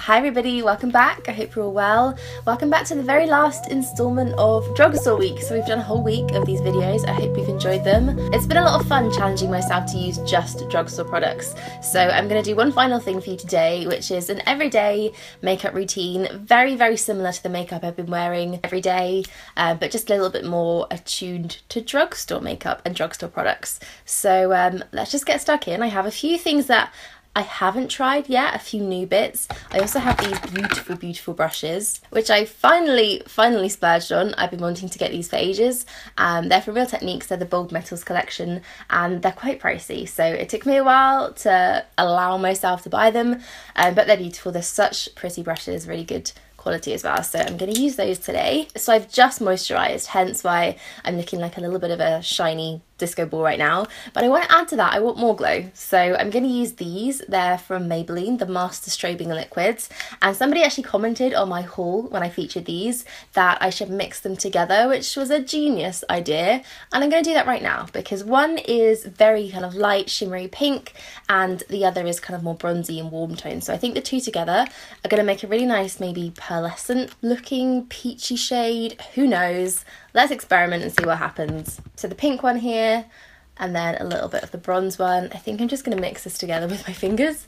Hi everybody, welcome back. I hope you're all well. Welcome back to the very last installment of Drugstore Week. So we've done a whole week of these videos. I hope you've enjoyed them. It's been a lot of fun challenging myself to use just drugstore products. So I'm going to do one final thing for you today, which is an everyday makeup routine. Very, very similar to the makeup I've been wearing every day, but just a little bit more attuned to drugstore makeup and drugstore products. So let's just get stuck in. I have a few things that I haven't tried yet, a few new bits. I also have these beautiful, beautiful brushes, which I finally splurged on. I've been wanting to get these for ages. They're from Real Techniques, they're the Bold Metals collection, and they're quite pricey. So it took me a while to allow myself to buy them, but they're beautiful. They're such pretty brushes, really good quality as well. So I'm going to use those today. So I've just moisturised, hence why I'm looking like a little bit of a shiny disco ball right now, but I want to add to that, I want more glow. So I'm going to use these. They're from Maybelline, the Master Strobing liquids, and somebody actually commented on my haul when I featured these that I should mix them together, which was a genius idea, and I'm going to do that right now because one is very kind of light shimmery pink and the other is kind of more bronzy and warm tone. So I think the two together are going to make a really nice, maybe pearlescent looking peachy shade. Who knows? Let's experiment and see what happens. So the pink one here, and then a little bit of the bronze one. I think I'm just going to mix this together with my fingers.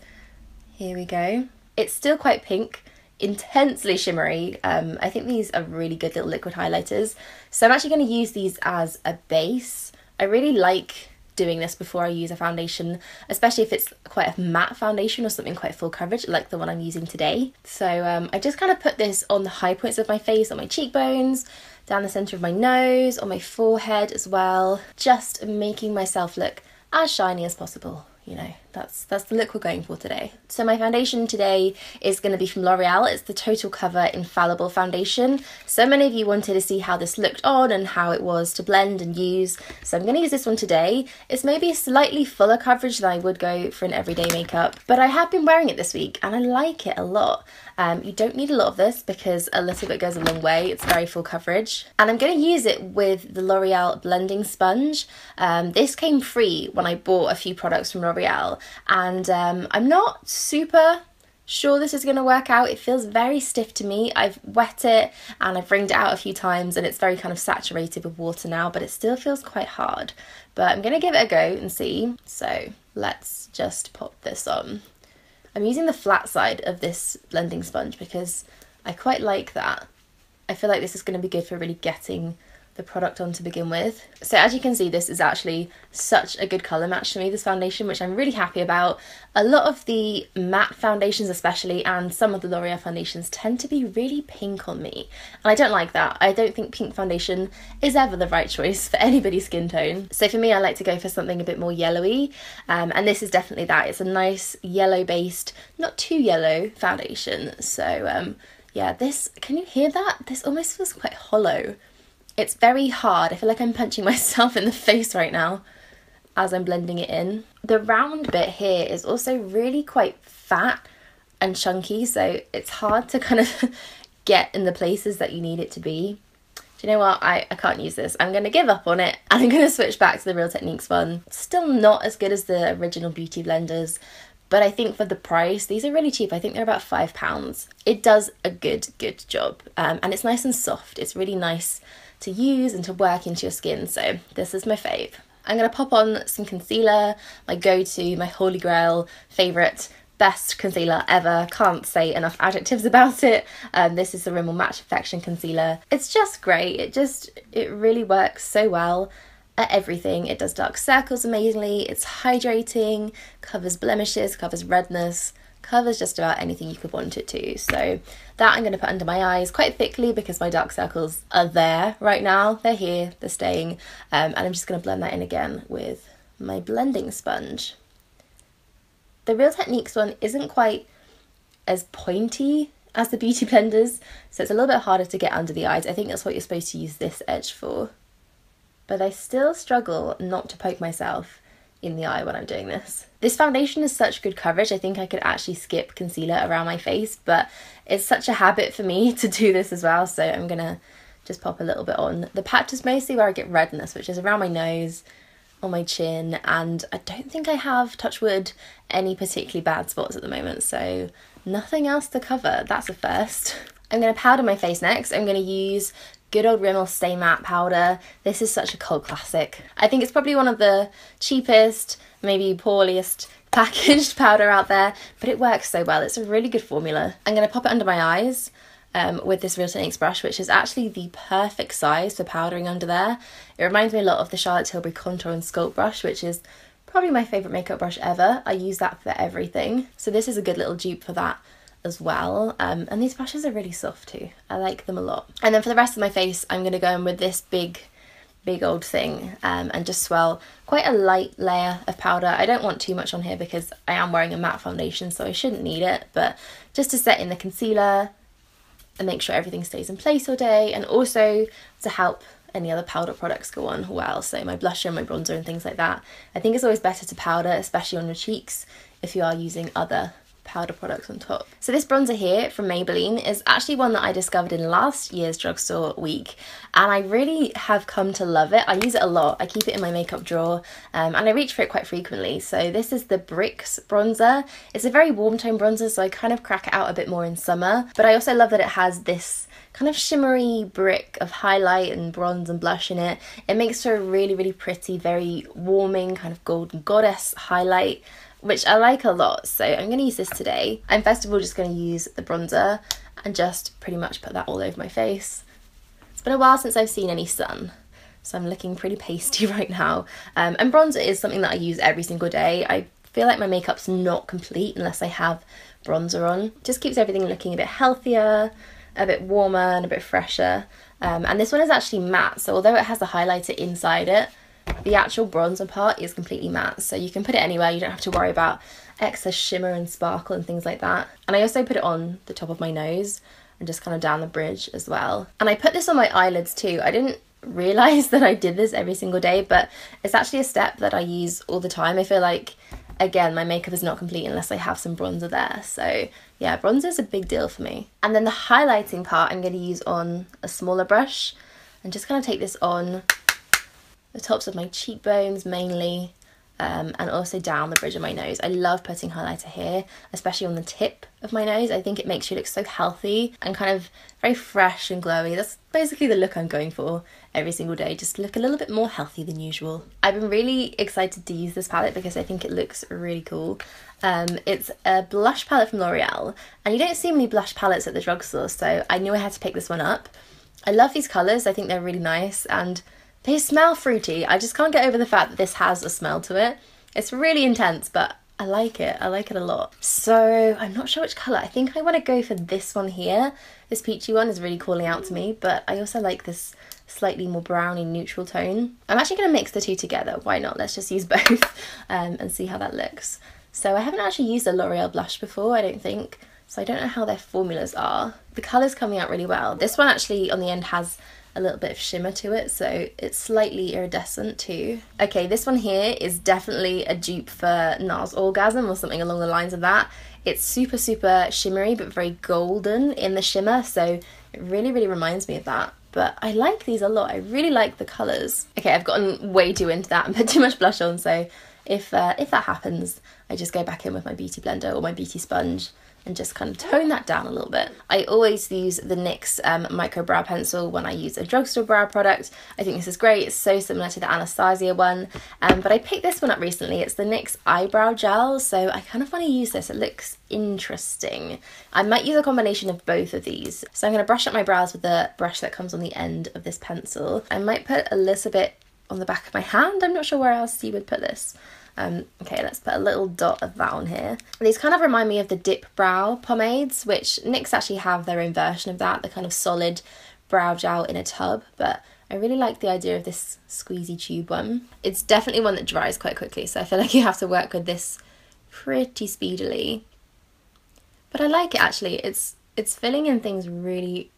Here we go. It's still quite pink, intensely shimmery. I think these are really good little liquid highlighters. So I'm actually going to use these as a base. I really like doing this before I use a foundation, especially if it's quite a matte foundation or something quite full coverage like the one I'm using today. So I just kind of put this on the high points of my face, on my cheekbones, down the centre of my nose, on my forehead as well, just making myself look as shiny as possible. You know, that's the look we're going for today. So my foundation today is going to be from L'Oreal. It's the Total Cover Infallible foundation. So many of you wanted to see how this looked on and how it was to blend and use. So I'm going to use this one today. It's maybe a slightly fuller coverage than I would go for an everyday makeup, but I have been wearing it this week and I like it a lot. You don't need a lot of this because a little bit goes a long way. It's very full coverage. And I'm going to use it with the L'Oreal blending sponge. This came free when I bought a few products from L'Oreal, and I'm not super sure this is going to work out. It feels very stiff to me. I've wet it and I've wringed it out a few times and it's very kind of saturated with water now, but it still feels quite hard. But I'm going to give it a go and see. So let's just pop this on. I'm using the flat side of this blending sponge because I quite like that. I feel like this is going to be good for really getting the product on to begin with. So as you can see, this is actually such a good colour match to me, this foundation, which I'm really happy about. A lot of the matte foundations especially, and some of the L'Oreal foundations tend to be really pink on me, and I don't like that. I don't think pink foundation is ever the right choice for anybody's skin tone. So for me, I like to go for something a bit more yellowy, and this is definitely that. It's a nice yellow based, not too yellow foundation. So yeah, this, can you hear that? This almost feels quite hollow. It's very hard. I feel like I'm punching myself in the face right now as I'm blending it in. The round bit here is also really quite fat and chunky, so it's hard to kind of get in the places that you need it to be. Do you know what? I can't use this. I'm going to give up on it and I'm going to switch back to the Real Techniques one. Still not as good as the original beauty blenders, but I think for the price, these are really cheap. I think they're about £5. It does a good job, and it's nice and soft. It's really nice to use and to work into your skin, so this is my fave. I'm going to pop on some concealer, my go-to, my holy grail, favourite, best concealer ever. Can't say enough adjectives about it. This is the Rimmel Match Perfection Concealer. It's just great. It really works so well at everything. It does dark circles amazingly, it's hydrating, covers blemishes, covers redness, covers just about anything you could want it to. So that I'm going to put under my eyes quite thickly because my dark circles are there right now. They're here, they're staying, and I'm just going to blend that in again with my blending sponge. The Real Techniques one isn't quite as pointy as the beauty blenders, so it's a little bit harder to get under the eyes. I think that's what you're supposed to use this edge for. But I still struggle not to poke myself in the eye when I'm doing this. This foundation is such good coverage. I think I could actually skip concealer around my face, but it's such a habit for me to do this as well, so I'm gonna just pop a little bit on. The patch is mostly where I get redness, which is around my nose, on my chin, and I don't think I have, touch wood, any particularly bad spots at the moment, so nothing else to cover. That's a first. I'm going to powder my face next. I'm going to use good old Rimmel Stay Matte powder. This is such a cult classic. I think it's probably one of the cheapest, maybe poorliest packaged powder out there, but it works so well. It's a really good formula. I'm going to pop it under my eyes with this Real Techniques brush, which is actually the perfect size for powdering under there. It reminds me a lot of the Charlotte Tilbury Contour and Sculpt brush, which is probably my favourite makeup brush ever. I use that for everything. So this is a good little dupe for that as well. And these brushes are really soft too. I like them a lot. And then for the rest of my face, I'm going to go in with this big old thing and just swirl quite a light layer of powder. I don't want too much on here because I am wearing a matte foundation, so I shouldn't need it, but just to set in the concealer and make sure everything stays in place all day, and also to help any other powder products go on well, so my blusher and my bronzer and things like that. I think it's always better to powder, especially on your cheeks, if you are using other powder products on top. So this bronzer here from Maybelline is actually one that I discovered in last year's drugstore week, and I really have come to love it. I use it a lot. I keep it in my makeup drawer and I reach for it quite frequently. So this is the Bricks bronzer. It's a very warm tone bronzer, so I kind of crack it out a bit more in summer, but I also love that it has this kind of shimmery brick of highlight and bronze and blush in it. It makes for a really pretty, very warming kind of golden goddess highlight, which I like a lot. So I'm going to use this today. I'm first of all just going to use the bronzer and just pretty much put that all over my face. It's been a while since I've seen any sun, so I'm looking pretty pasty right now. And bronzer is something that I use every single day. I feel like my makeup's not complete unless I have bronzer on. It just keeps everything looking a bit healthier, a bit warmer and a bit fresher. And this one is actually matte, so although it has a highlighter inside it, the actual bronzer part is completely matte, so you can put it anywhere. You don't have to worry about excess shimmer and sparkle and things like that. And I also put it on the top of my nose and just kind of down the bridge as well. And I put this on my eyelids too. I didn't realise that I did this every single day, but it's actually a step that I use all the time. I feel like, again, my makeup is not complete unless I have some bronzer there. So yeah, bronzer is a big deal for me. And then the highlighting part I'm going to use on a smaller brush and just kind of take this on the tops of my cheekbones mainly, and also down the bridge of my nose. I love putting highlighter here, especially on the tip of my nose. I think it makes you look so healthy and kind of very fresh and glowy. That's basically the look I'm going for every single day, just to look a little bit more healthy than usual. I've been really excited to use this palette because I think it looks really cool. It's a blush palette from L'Oreal, and you don't see many blush palettes at the drugstore, so I knew I had to pick this one up. I love these colours. I think they're really nice and they smell fruity. I just can't get over the fact that this has a smell to it. It's really intense, but I like it. I like it a lot. So I'm not sure which colour. I think I want to go for this one here. This peachy one is really calling out to me, but I also like this slightly more browny neutral tone. I'm actually going to mix the two together. Why not? Let's just use both and see how that looks. So I haven't actually used a L'Oreal blush before, I don't think. So I don't know how their formulas are. The colour's coming out really well. This one actually on the end has a little bit of shimmer to it, so it's slightly iridescent too. Okay, this one here is definitely a dupe for NARS Orgasm or something along the lines of that. It's super shimmery but very golden in the shimmer, so it really reminds me of that. But I like these a lot. I really like the colours. Okay, I've gotten way too into that and put too much blush on, so if that happens, I just go back in with my beauty blender or my beauty sponge and just kind of tone that down a little bit. I always use the NYX micro brow pencil when I use a drugstore brow product. I think this is great. It's so similar to the Anastasia one, but I picked this one up recently. It's the NYX eyebrow gel, so I kind of want to use this. It looks interesting. I might use a combination of both of these. So I'm going to brush up my brows with the brush that comes on the end of this pencil. I might put a little bit on the back of my hand. I'm not sure where else you would put this. Okay, let's put a little dot of that on here. These kind of remind me of the Dip Brow pomades, which NYX actually have their own version of that, the kind of solid brow gel in a tub, but I really like the idea of this squeezy tube one. It's definitely one that dries quite quickly, so I feel like you have to work with this pretty speedily. But I like it actually. It's filling in things really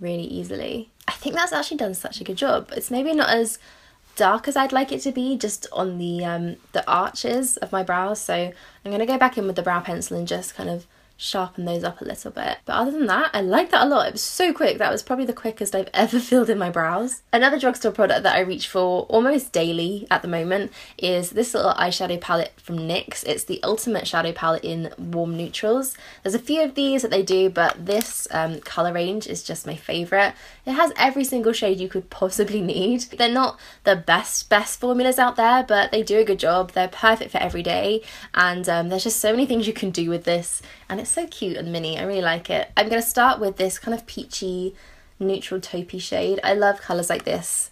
easily. I think that's actually done such a good job. It's maybe not as dark as I'd like it to be, just on the arches of my brows, so I'm going to go back in with the brow pencil and just kind of sharpen those up a little bit. But other than that, I like that a lot. It was so quick. That was probably the quickest I've ever filled in my brows. Another drugstore product that I reach for almost daily at the moment is this little eyeshadow palette from NYX. It's the Ultimate Shadow Palette in warm neutrals. There's a few of these that they do, but this colour range is just my favourite. It has every single shade you could possibly need. They're not the best formulas out there, but they do a good job. They're perfect for every day, and there's just so many things you can do with this, and it's so cute and mini. I really like it. I'm going to start with this kind of peachy neutral taupey shade. I love colours like this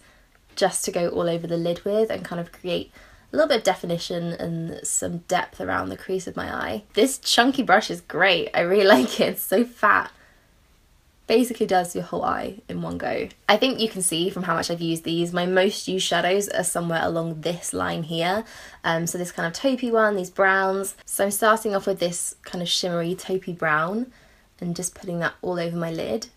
just to go all over the lid with and kind of create a little bit of definition and some depth around the crease of my eye. This chunky brush is great. I really like it. It's so fat. Basically does your whole eye in one go. I think you can see from how much I've used these, my most used shadows are somewhere along this line here. So this kind of taupey one, these browns. So I'm starting off with this kind of shimmery taupey brown and just putting that all over my lid.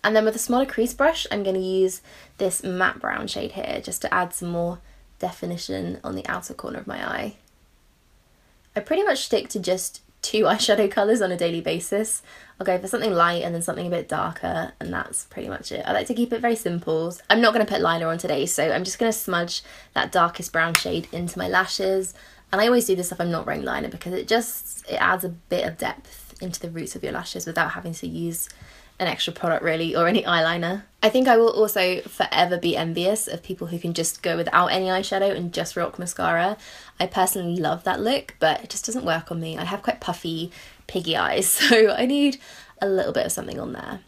And then with a smaller crease brush, I'm going to use this matte brown shade here just to add some more definition on the outer corner of my eye. I pretty much stick to just 2 eyeshadow colours on a daily basis. I'll go for something light and then something a bit darker, and that's pretty much it. I like to keep it very simple. I'm not going to put liner on today, so I'm just going to smudge that darkest brown shade into my lashes. And I always do this if I'm not wearing liner because it adds a bit of depth into the roots of your lashes without having to use an extra product really, or any eyeliner. I think I will also forever be envious of people who can just go without any eyeshadow and just rock mascara. I personally love that look, but it just doesn't work on me. I have quite puffy, piggy eyes, so I need a little bit of something on there.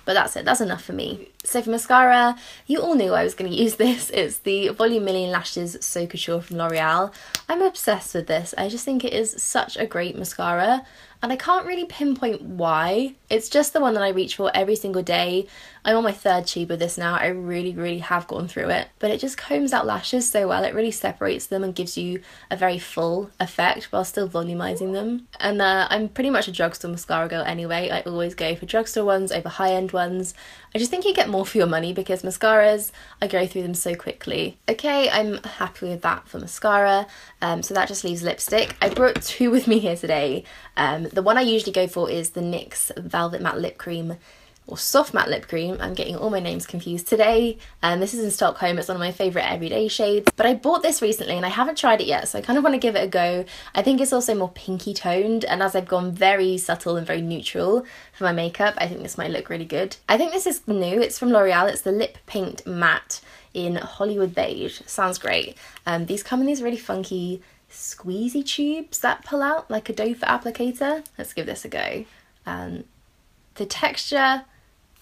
But that's it, that's enough for me. So for mascara, you all knew I was going to use this. It's the Volume Million Lashes So Couture from L'Oreal. I'm obsessed with this. I just think it is such a great mascara, and I can't really pinpoint why. It's just the one that I reach for every single day. I'm on my 3rd tube of this now. I really have gone through it. But it just combs out lashes so well. It really separates them and gives you a very full effect while still volumizing them. And I'm pretty much a drugstore mascara girl anyway. I always go for drugstore ones over high-end ones. I just think you get more for your money because mascaras, I go through them so quickly. Okay, I'm happy with that for mascara. So that just leaves lipstick. I brought 2 with me here today. The one I usually go for is the NYX Velvet Matte Lip Cream, or Soft Matte Lip Cream. I'm getting all my names confused today. This is in Stockholm. It's one of my favourite everyday shades. But I bought this recently and I haven't tried it yet, so I kind of want to give it a go. I think it's also more pinky toned, and as I've gone very subtle and very neutral for my makeup, I think this might look really good. I think this is new. It's from L'Oreal. It's the Lip Paint Matte in Hollywood Beige. Sounds great. These come in these really funky squeezy tubes that pull out like a doe foot applicator. Let's give this a go. The texture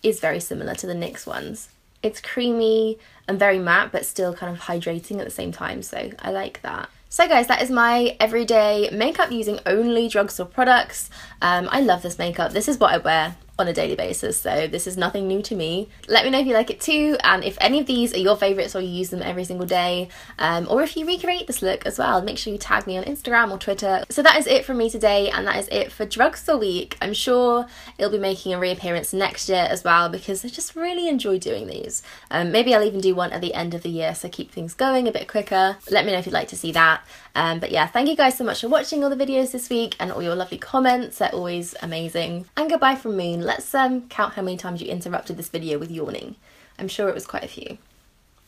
is very similar to the NYX ones. It's creamy and very matte, but still kind of hydrating at the same time, so I like that. So guys, that is my everyday makeup using only drugstore products. I love this makeup. This is what I wear on a daily basis, so this is nothing new to me. Let me know if you like it too, and if any of these are your favourites or you use them every single day, or if you recreate this look as well. Make sure you tag me on Instagram or Twitter. So that is it from me today, and that is it for Drugstore Week. I'm sure it'll be making a reappearance next year as well, because I just really enjoy doing these. Maybe I'll even do one at the end of the year, so keep things going a bit quicker. Let me know if you'd like to see that. But yeah, thank you guys so much for watching all the videos this week and all your lovely comments. They're always amazing. And goodbye from Moon. Let's count how many times you interrupted this video with yawning. I'm sure it was quite a few.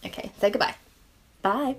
Okay, say goodbye. Bye.